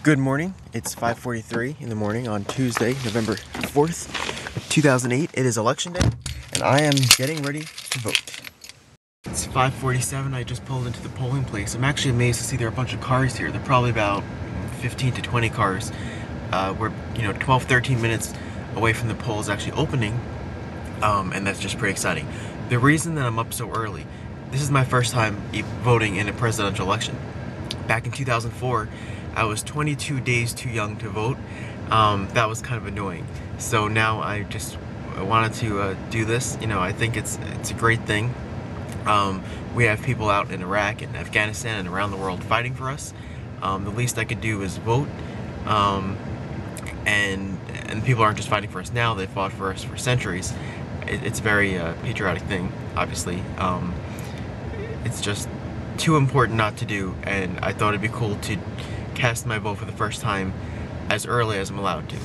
Good morning. It's 5:43 in the morning on Tuesday, November 4th, 2008. It is election day, and I am getting ready to vote. It's 5:47. I just pulled into the polling place. I'm actually amazed to see there are a bunch of cars here. There are probably about 15 to 20 cars. We're 12, 13 minutes away from the polls actually opening, and that's just pretty exciting. The reason that I'm up so early, this is my first time voting in a presidential election. Back in 2004, I was 22 days too young to vote. That was kind of annoying. So now I wanted to do this. I think it's a great thing. We have people out in Iraq and Afghanistan and around the world fighting for us. The least I could do is vote. And people aren't just fighting for us now, they fought for us for centuries. It's a very patriotic thing, obviously. It's just too important not to do, and I thought it'd be cool to cast my vote for the first time as early as I'm allowed to.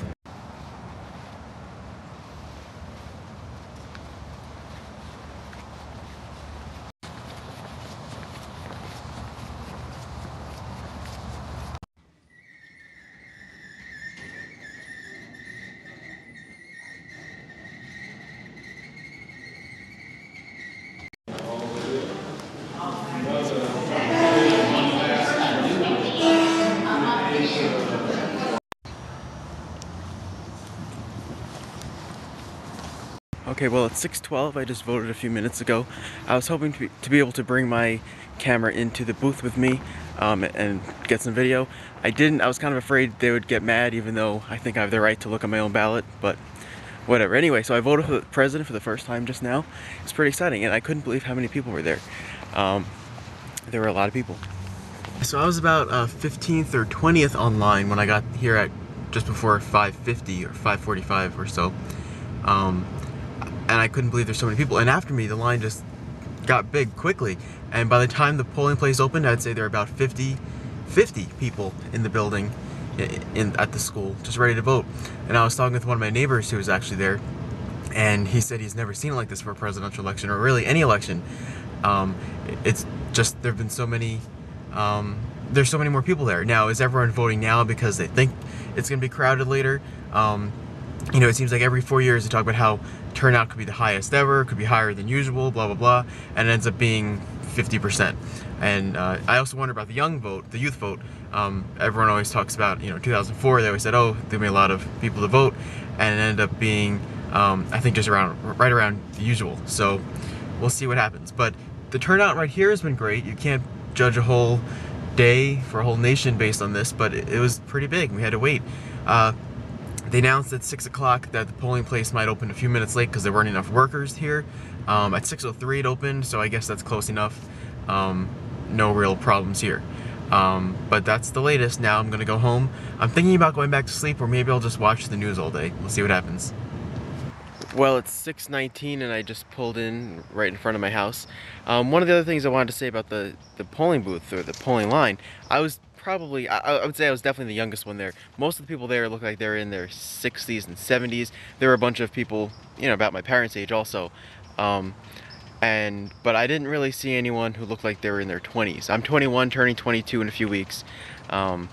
Okay, well, it's 6:12. I just voted a few minutes ago. I was hoping to be able to bring my camera into the booth with me and get some video. I didn't. I was kind of afraid they would get mad, even though I think I have the right to look at my own ballot, but whatever. Anyway, so I voted for the president for the first time just now. It's pretty exciting, and I couldn't believe how many people were there. There were a lot of people. So I was about 15th or 20th online when I got here at just before 5:50 or 5:45 or so. And I couldn't believe there's so many people. And after me, the line just got big quickly. And by the time the polling place opened, I'd say there were about 50 people in the building at the school, just ready to vote. And I was talking with one of my neighbors who was actually there, and he said he's never seen it like this for a presidential election, or really any election. It's just, there've been so many, there's so many more people there. Now, is everyone voting now because they think it's gonna be crowded later? It seems like every 4 years they talk about how turnout could be the highest ever, could be higher than usual, blah, blah, blah, and it ends up being 50%. And I also wonder about the young vote, the youth vote. Everyone always talks about, 2004, they always said, oh, there'll be a lot of people to vote, and it ended up being, I think just right around the usual. So we'll see what happens. But the turnout right here has been great. You can't judge a whole day for a whole nation based on this, but it was pretty big. We had to wait. They announced at 6 o'clock that the polling place might open a few minutes late because there weren't enough workers here. At 6:03 it opened, so I guess that's close enough. No real problems here. But that's the latest. Now I'm gonna go home. I'm thinking about going back to sleep, or maybe I'll just watch the news all day. We'll see what happens. Well, it's 6:19 and I just pulled in right in front of my house. One of the other things I wanted to say about the polling booth, or the polling line, I would say I was definitely the youngest one there. Most of the people there look like they're in their 60s and 70s. There were a bunch of people, about my parents' age also. But I didn't really see anyone who looked like they were in their 20s. I'm 21, turning 22 in a few weeks. I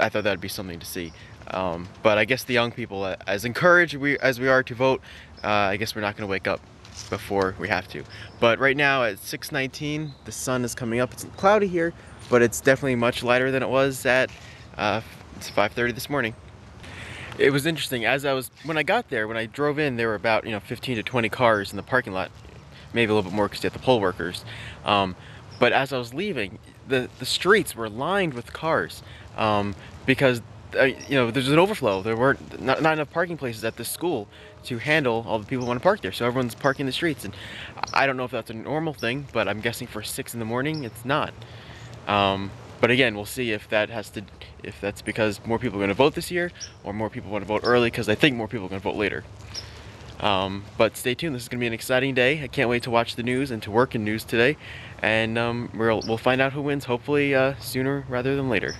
thought that'd be something to see. But I guess the young people, as encouraged as we are to vote, I guess we're not going to wake up before we have to. But right now at 6:19, the sun is coming up. It's cloudy here, but it's definitely much lighter than it was at 5:30 this morning. It was interesting. When I got there, when I drove in, there were about 15 to 20 cars in the parking lot, maybe a little bit more because you had the poll workers. But as I was leaving, the streets were lined with cars because there's an overflow. There weren't not enough parking places at this school to handle all the people who want to park there. So everyone's parking the streets, and I don't know if that's a normal thing, but I'm guessing for 6 in the morning, it's not. But again, we'll see if that's because more people are going to vote this year, or more people want to vote early, because I think more people are going to vote later. But stay tuned. This is going to be an exciting day. I can't wait to watch the news and to work in news today, and we'll find out who wins, hopefully sooner rather than later.